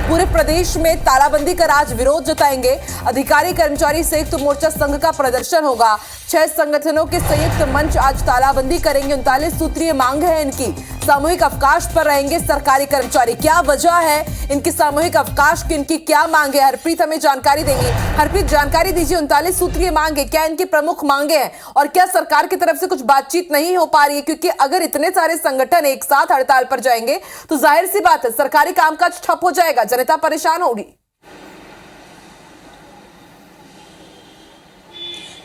पूरे प्रदेश में तालाबंदी कर आज विरोध जताएंगे। अधिकारी कर्मचारी संयुक्त मोर्चा संघ का प्रदर्शन होगा। 6 संगठनों के संयुक्त मंच आज तालाबंदी करेंगे। 39 सूत्रीय मांग है इनकी। सामूहिक अवकाश पर रहेंगे सरकारी कर्मचारी। क्या वजह है इनकी सामूहिक अवकाश की, इनकी क्या मांग है? हरप्रीत हमें जानकारी देंगी। हरप्रीत, जानकारी दीजिए, 39 सूत्रीय मांग है, क्या इनकी प्रमुख मांगे हैं और क्या सरकार की तरफ से कुछ बातचीत नहीं हो पा रही है? क्योंकि अगर इतने सारे संगठन एक साथ हड़ताल पर जाएंगे तो जाहिर सी बात है सरकारी कामकाज ठप हो जाएगा, जनता परेशान होगी।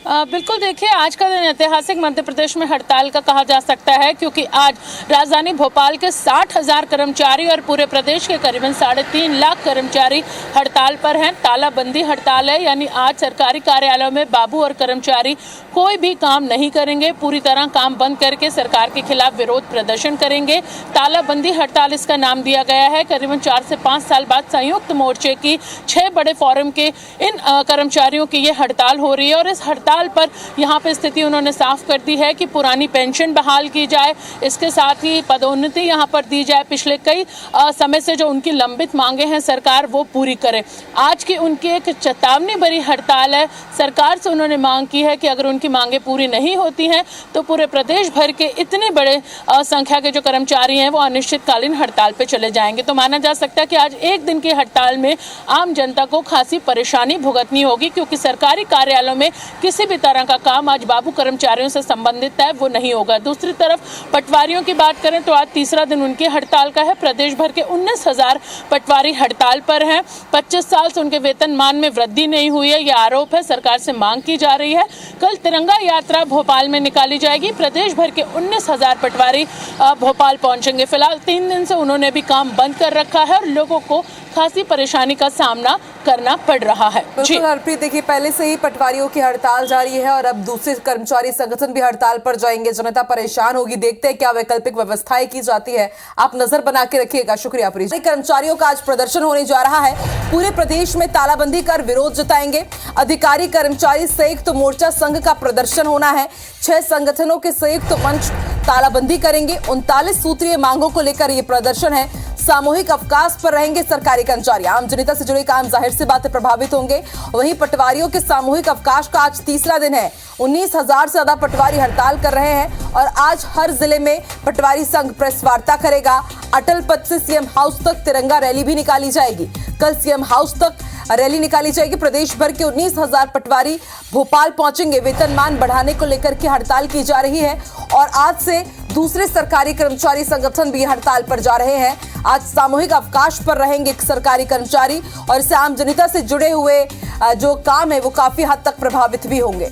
बिल्कुल, देखिए आज का दिन ऐतिहासिक मध्य प्रदेश में हड़ताल का कहा जा सकता है, क्योंकि आज राजधानी भोपाल के 60,000 कर्मचारी और पूरे प्रदेश के करीबन 3.5 लाख कर्मचारी हड़ताल पर हैं। तालाबंदी हड़ताल है, यानी आज सरकारी कार्यालयों में बाबू और कर्मचारी कोई भी काम नहीं करेंगे। पूरी तरह काम बंद करके सरकार के खिलाफ विरोध प्रदर्शन करेंगे। तालाबंदी हड़ताल इसका नाम दिया गया है। करीबन 4 से 5 साल बाद संयुक्त मोर्चे की 6 बड़े फोरम के इन कर्मचारियों की ये हड़ताल हो रही है और इस हड़ताल पर यहाँ पे स्थिति उन्होंने साफ कर दी है कि पुरानी पेंशन बहाल की जाए, इसके साथ ही पदोन्नति यहाँ पर दी जाए। पिछले कई समय से जो उनकी लंबित मांगे हैं सरकार वो पूरी करे। आज की उनकी एक चेतावनी भरी हड़ताल है। सरकार से उन्होंने मांग की है कि अगर उनकी मांगे पूरी नहीं होती हैं तो पूरे प्रदेश भर के इतने बड़े संख्या के जो कर्मचारी हैं वो अनिश्चितकालीन हड़ताल पे चले जाएंगे। तो माना जा सकता है कि आज एक दिन की हड़ताल में आम जनता को खासी परेशानी भुगतनी होगी, क्योंकि सरकारी कार्यालयों में किसी भी तरह का काम आज बाबू कर्मचारियों से संबंधित है वो नहीं होगा। दूसरी तरफ पटवारियों की बात करें तो आज तीसरा दिन उनकी हड़ताल का है। प्रदेश भर के 19,000 पटवारी हड़ताल पर हैं। 25 साल से उनके वेतनमान में वृद्धि नहीं हुई है, यह आरोप है। सरकार से मांग की जा रही है। कल तिरंगा यात्रा भोपाल में निकाली जाएगी। प्रदेश भर के 19,000 पटवारी भोपाल पहुंचेंगे। फिलहाल 3 दिन से उन्होंने भी काम बंद कर रखा है और लोगों को खासी परेशानी का सामना करना पड़ रहा है। बिल्कुल हरप्रीत, देखिए पहले से ही पटवारियों की हड़ताल जारी है और अब दूसरे कर्मचारी संगठन भी हड़ताल पर जाएंगे। जनता परेशान होगी। देखते हैं क्या वैकल्पिक व्यवस्थाएं की जाती है। आप नजर बना के रखिएगा। शुक्रिया प्रीत। कर्मचारियों का आज प्रदर्शन होने जा रहा है। पूरे प्रदेश में तालाबंदी कर विरोध जताएंगे। अधिकारी कर्मचारी संयुक्त मोर्चा संघ का प्रदर्शन होना है। 6 संगठनों के संयुक्त मंच तालाबंदी करेंगे। 39 सूत्रीय मांगों को लेकर यह प्रदर्शन है। सामूहिक अवकाश पर रहेंगे सरकारी कर्मचारी। आम जनता से जुड़े काम जाहिर सी बातें प्रभावित होंगे। वहीं पटवारियों के सामूहिक अवकाश का आज तीसरा दिन है। 19,000 से ज्यादा पटवारी हड़ताल कर रहे हैं और आज हर जिले में पटवारी संघ प्रेस वार्ता करेगा। अटल पथ से सीएम हाउस तक तिरंगा रैली भी निकाली जाएगी। कल सीएम हाउस तक रैली निकाली जाएगी। प्रदेश भर के 19,000 पटवारी भोपाल पहुंचेंगे। वेतनमान बढ़ाने को लेकर के हड़ताल की जा रही है और आज से दूसरे सरकारी कर्मचारी संगठन भी हड़ताल पर जा रहे हैं। आज सामूहिक अवकाश पर रहेंगे सरकारी कर्मचारी और इससे आम जनता से जुड़े हुए जो काम है वो काफी हद तक प्रभावित भी होंगे।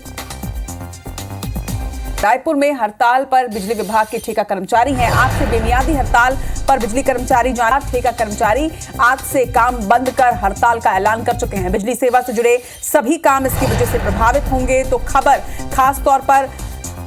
रायपुर में हड़ताल पर बिजली विभाग के ठेका कर्मचारी हैं। आज से बेमियादी हड़ताल पर बिजली कर्मचारी जाना। ठेका कर्मचारी आज से काम बंद कर हड़ताल का ऐलान कर चुके हैं। बिजली सेवा से जुड़े सभी काम इसकी वजह से प्रभावित होंगे। तो खबर खास तौर पर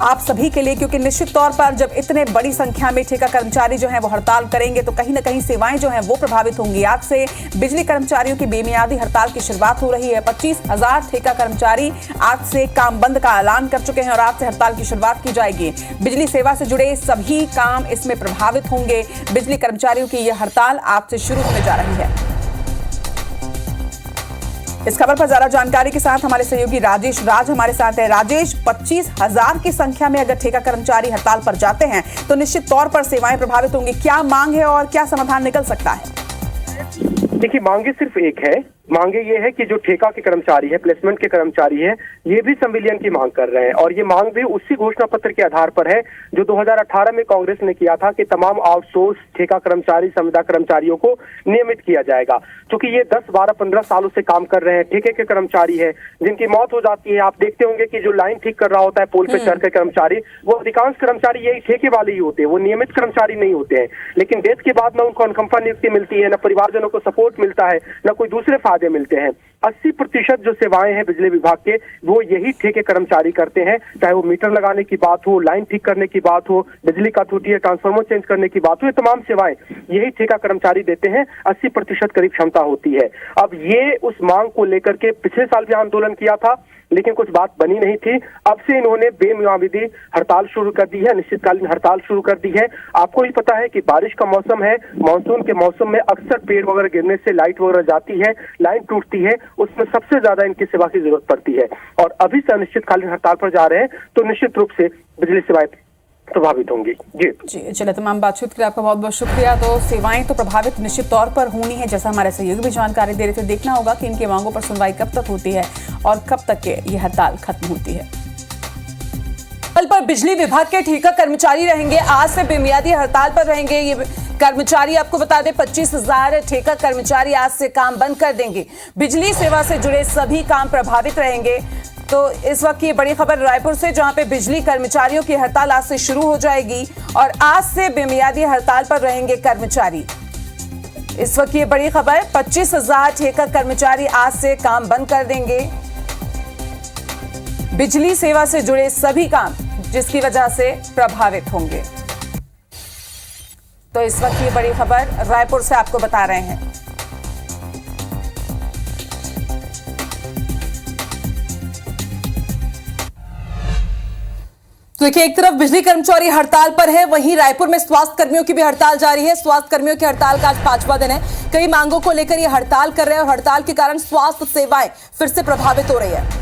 आप सभी के लिए, क्योंकि निश्चित तौर पर जब इतने बड़ी संख्या में ठेका कर्मचारी जो हैं वो हड़ताल करेंगे तो कहीं ना कहीं सेवाएं जो हैं वो प्रभावित होंगी। आज से बिजली कर्मचारियों की बेमियादी हड़ताल की शुरुआत हो रही है। 25,000 ठेका कर्मचारी आज से काम बंद का ऐलान कर चुके हैं और आज से हड़ताल की शुरुआत की जाएगी। बिजली सेवा से जुड़े सभी काम इसमें प्रभावित होंगे। बिजली कर्मचारियों की यह हड़ताल आज से शुरू होने जा रही है। इस खबर पर ज्यादा जानकारी के साथ हमारे सहयोगी राजेश हमारे साथ है। राजेश, 25,000 की संख्या में अगर ठेका कर्मचारी हड़ताल पर जाते हैं तो निश्चित तौर पर सेवाएं प्रभावित होंगी। क्या मांग है और क्या समाधान निकल सकता है? देखिए, मांगे सिर्फ एक है। मांगे ये है कि जो ठेका के कर्मचारी है, प्लेसमेंट के कर्मचारी है, ये भी संविलियन की मांग कर रहे हैं और ये मांग भी उसी घोषणा पत्र के आधार पर है जो 2018 में कांग्रेस ने किया था कि तमाम आउटसोर्स ठेका कर्मचारी, संविदा कर्मचारियों को नियमित किया जाएगा। क्योंकि ये 10, 12, 15 सालों से काम कर रहे हैं। ठेके के कर्मचारी है जिनकी मौत हो जाती है। आप देखते होंगे कि जो लाइन ठीक कर रहा होता है पोल पे चढ़ के कर्मचारी, वो अधिकांश कर्मचारी यही ठेके वाले ही होते हैं, वो नियमित कर्मचारी नहीं होते हैं। लेकिन डेथ के बाद न उनको अनुकंपा नियुक्ति मिलती है, न परिवारजनों को सपोर्ट मिलता है, न कोई दूसरे फायदे मिलते हैं। 80% जो सेवाएं हैं बिजली विभाग के वो यही ठेके कर्मचारी करते हैं। चाहे वो मीटर लगाने की बात हो, लाइन ठीक करने की बात हो, बिजली का टूटी है ट्रांसफार्मर चेंज करने की बात हो, ये तमाम सेवाएं यही ठेका कर्मचारी देते हैं। 80% करीब क्षमता होती है। अब ये उस मांग को लेकर के पिछले साल भी आंदोलन किया था। लेकिन कुछ बात बनी नहीं थी। अब से इन्होंने बेमियादी हड़ताल शुरू कर दी है, अनिश्चितकालीन हड़ताल शुरू कर दी है। आपको ही पता है कि बारिश का मौसम है, मानसून के मौसम में अक्सर पेड़ वगैरह गिरने से लाइट वगैरह जाती है, लाइन टूटती है, उसमें सबसे ज्यादा इनकी सेवा की जरूरत पड़ती है। और अभी से अनिश्चितकालीन हड़ताल पर जा रहे हैं तो निश्चित रूप से बिजली सेवाएं प्रभावित होंगी। जी चलिए, तमाम बातचीत के लिए आपका बहुत बहुत शुक्रिया। तो सेवाएं तो प्रभावित निश्चित तौर पर होनी है, जैसा हमारे सहयोगी भी जानकारी दे रहे थे। देखना होगा कि इनकी मांगों पर सुनवाई कब तक होती है और कब तक ये हड़ताल खत्म होती है। कल पर बिजली विभाग के ठेका कर्मचारी रहेंगे, आज से बेमियादी हड़ताल पर रहेंगे ये कर्मचारी। आपको बता दें 25,000 ठेका कर्मचारी आज से काम बंद कर देंगे। बिजली सेवा से जुड़े सभी काम प्रभावित रहेंगे। तो इस वक्त ये बड़ी खबर रायपुर से, जहां पे बिजली कर्मचारियों की हड़ताल आज से शुरू हो जाएगी और आज से बेमियादी हड़ताल पर रहेंगे कर्मचारी। इस वक्त ये बड़ी खबर, 25,000 ठेका कर्मचारी आज से काम बंद कर देंगे। बिजली सेवा से जुड़े सभी काम जिसकी वजह से प्रभावित होंगे। तो इस वक्त ये बड़ी खबर रायपुर से आपको बता रहे हैं। तो देखिए, एक तरफ बिजली कर्मचारी हड़ताल पर है, वहीं रायपुर में स्वास्थ्य कर्मियों की भी हड़ताल जारी है। स्वास्थ्य कर्मियों की हड़ताल का आज 5वां दिन है। कई मांगों को लेकर ये हड़ताल कर रहे हैं और हड़ताल के कारण स्वास्थ्य सेवाएं फिर से प्रभावित हो रही है।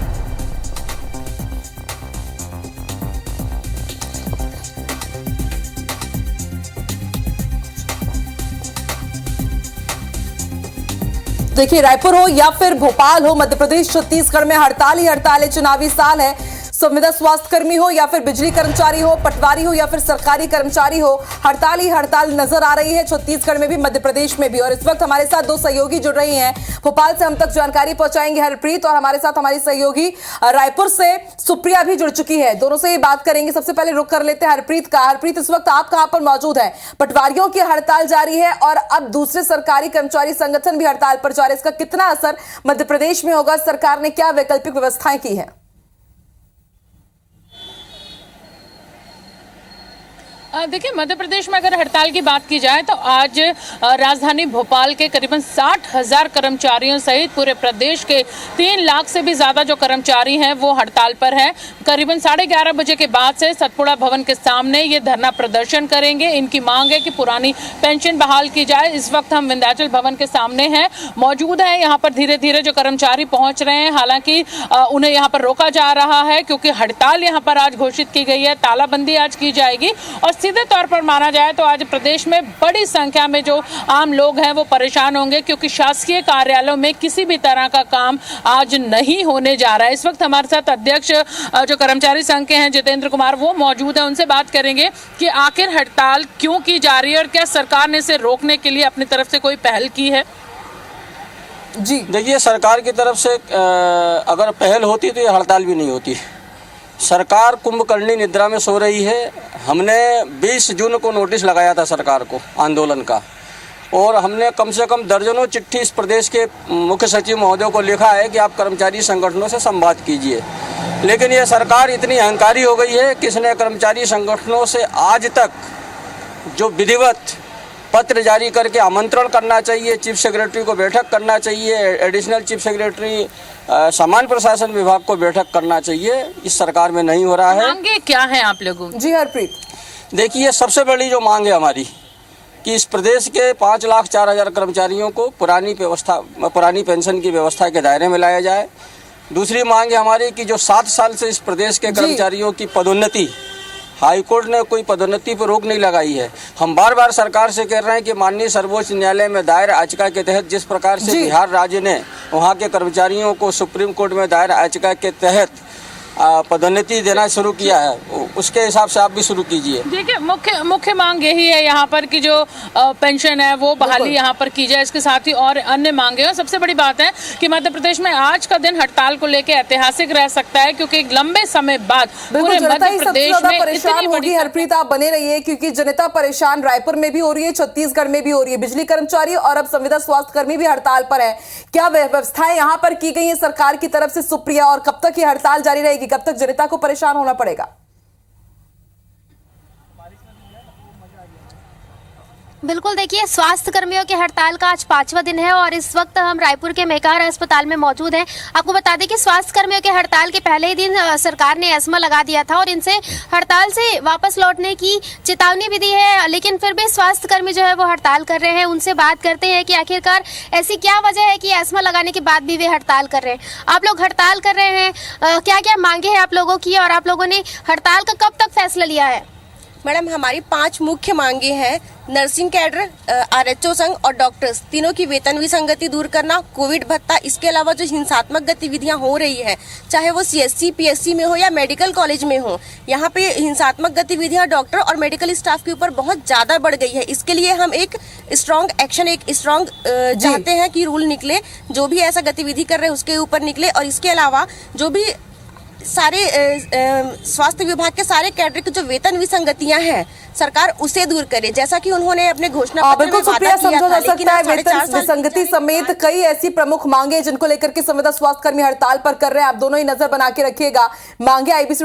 देखिए, रायपुर हो या फिर भोपाल हो, मध्य प्रदेश छत्तीसगढ़ में हड़ताल ही हड़ताल है। चुनावी साल है। संविदा स्वास्थ्य कर्मी हो या फिर बिजली कर्मचारी हो, पटवारी हो या फिर सरकारी कर्मचारी हो, हड़ताल ही हड़ताल नजर आ रही है छत्तीसगढ़ में भी, मध्य प्रदेश में भी। और इस वक्त हमारे साथ दो सहयोगी जुड़ रही हैं। भोपाल से हम तक जानकारी पहुंचाएंगे हरप्रीत, और हमारे साथ हमारी सहयोगी रायपुर से सुप्रिया भी जुड़ चुकी है। दोनों से ये बात करेंगे। सबसे पहले रुक कर लेते हैं हरप्रीत का। हरप्रीत, इस वक्त आप कहां पर मौजूद है? पटवारियों की हड़ताल जारी है और अब दूसरे सरकारी कर्मचारी संगठन भी हड़ताल पर जा रहे हैं। इसका कितना असर मध्य प्रदेश में होगा? सरकार ने क्या वैकल्पिक व्यवस्थाएं की है? देखिए, मध्य प्रदेश में अगर हड़ताल की बात की जाए तो आज राजधानी भोपाल के करीबन 60,000 कर्मचारियों सहित पूरे प्रदेश के 3 लाख से भी ज़्यादा जो कर्मचारी हैं वो हड़ताल पर हैं। करीबन 11:30 बजे के बाद से सतपुड़ा भवन के सामने ये धरना प्रदर्शन करेंगे। इनकी मांग है कि पुरानी पेंशन बहाल की जाए। इस वक्त हम विंध्याचल भवन के सामने हैं, मौजूद है। यहाँ पर धीरे धीरे जो कर्मचारी पहुँच रहे हैं, हालांकि उन्हें यहाँ पर रोका जा रहा है क्योंकि हड़ताल यहाँ पर आज घोषित की गई है। तालाबंदी आज की जाएगी और सीधे तौर पर माना जाए तो आज प्रदेश में बड़ी संख्या में जो आम लोग हैं वो परेशान होंगे क्योंकि शासकीय कार्यालयों में किसी भी तरह का काम आज नहीं होने जा रहा है। इस वक्त हमारे साथ अध्यक्ष जो कर्मचारी संघ के हैं जितेंद्र कुमार, वो मौजूद हैं। उनसे बात करेंगे कि आखिर हड़ताल क्यों की जा रही है और क्या सरकार ने इसे रोकने के लिए अपनी तरफ से कोई पहल की है? जी देखिए, सरकार की तरफ से अगर पहल होती तो ये हड़ताल भी नहीं होती। सरकार कुंभकर्णी निद्रा में सो रही है। हमने 20 जून को नोटिस लगाया था सरकार को आंदोलन का, और हमने कम से कम दर्जनों चिट्ठी इस प्रदेश के मुख्य सचिव महोदय को लिखा है कि आप कर्मचारी संगठनों से संवाद कीजिए। लेकिन ये सरकार इतनी अहंकारी हो गई है कि इसने कर्मचारी संगठनों से आज तक जो विधिवत पत्र जारी करके आमंत्रण करना चाहिए, चीफ सेक्रेटरी को बैठक करना चाहिए, एडिशनल चीफ सेक्रेटरी सामान्य प्रशासन विभाग को बैठक करना चाहिए, इस सरकार में नहीं हो रहा है। मांगे क्या है आप लोगों? जी हरप्रीत, देखिए, सबसे बड़ी जो मांग है हमारी कि इस प्रदेश के 5,04,000 कर्मचारियों को पुरानी पेंशन की व्यवस्था के दायरे में लाया जाए। दूसरी मांग है हमारी कि जो 7 साल से इस प्रदेश के कर्मचारियों की पदोन्नति, हाईकोर्ट ने कोई पदोन्नति पर रोक नहीं लगाई है। हम बार बार सरकार से कह रहे हैं कि माननीय सर्वोच्च न्यायालय में दायर याचिका के तहत जिस प्रकार से बिहार राज्य ने वहां के कर्मचारियों को सुप्रीम कोर्ट में दायर याचिका के तहत पदोन्नति देना शुरू किया है, उसके हिसाब से आप भी शुरू कीजिए। देखिए, मुख्य मांग यही है यहाँ पर कि जो पेंशन है वो बहाली यहाँ पर की जाए। इसके साथ ही और अन्य मांगे हैं। सबसे बड़ी बात है कि मध्य प्रदेश में आज का दिन हड़ताल को लेकर ऐतिहासिक रह सकता है क्योंकि एक लंबे समय बाद पूरे मध्य प्रदेश में परेशान होगी। हरप्रीत, आप बने रहिए क्योंकि जनता परेशान रायपुर में भी हो रही है, छत्तीसगढ़ में भी हो रही है। बिजली कर्मचारी और अब संविदा स्वास्थ्य कर्मी भी हड़ताल पर है। क्या व्यवस्थाएं यहाँ पर की गई है सरकार की तरफ से सुप्रिया, और कब तक ये हड़ताल जारी रहेगी? कब तक जनता को परेशान होना पड़ेगा? बिल्कुल, देखिए स्वास्थ्य कर्मियों की हड़ताल का आज 5वां दिन है और इस वक्त हम रायपुर के मेकार अस्पताल में मौजूद हैं। आपको बता दें कि स्वास्थ्य कर्मियों की हड़ताल के पहले ही दिन सरकार ने एस्मा लगा दिया था और इनसे हड़ताल से वापस लौटने की चेतावनी भी दी है, लेकिन फिर भी स्वास्थ्य कर्मी जो है वो हड़ताल कर रहे हैं। उनसे बात करते हैं कि आखिरकार ऐसी क्या वजह है कि एस्मा लगाने के बाद भी वे हड़ताल कर रहे हैं। आप लोग हड़ताल कर रहे हैं, क्या क्या मांगे हैं आप लोगों की और आप लोगों ने हड़ताल का कब तक फैसला लिया है? मैडम, हमारी 5 मुख्य मांगे हैं। नर्सिंग कैडर, आरएचओ संघ और डॉक्टर्स तीनों की वेतन विसंगति दूर करना, कोविड भत्ता, इसके अलावा जो हिंसात्मक गतिविधियां हो रही है, चाहे वो सीएससी पीएससी में हो या मेडिकल कॉलेज में हो, यहाँ पे हिंसात्मक गतिविधियां डॉक्टर और मेडिकल स्टाफ के ऊपर बहुत ज्यादा बढ़ गई है। इसके लिए हम एक स्ट्रॉन्ग एक्शन, एक स्ट्रॉन्ग चाहते हैं कि रूल निकले, जो भी ऐसा गतिविधि कर रहे हैं उसके ऊपर निकले। और इसके अलावा जो भी सारे स्वास्थ्य विभाग के सारे कैडर की जो वेतन विसंगतियां हैं, सरकार उसे दूर करे, जैसा कि उन्होंने अपने घोषणा पत्र में वादा किया था। समझा जा सकता है वेतन विसंगति समेत कई ऐसी प्रमुख मांगे जिनको लेकर के संविदा स्वास्थ्य कर्मी हड़ताल पर कर रहे हैं। आप दोनों ही नजर बना के रखिएगा। मांगे आईबीसी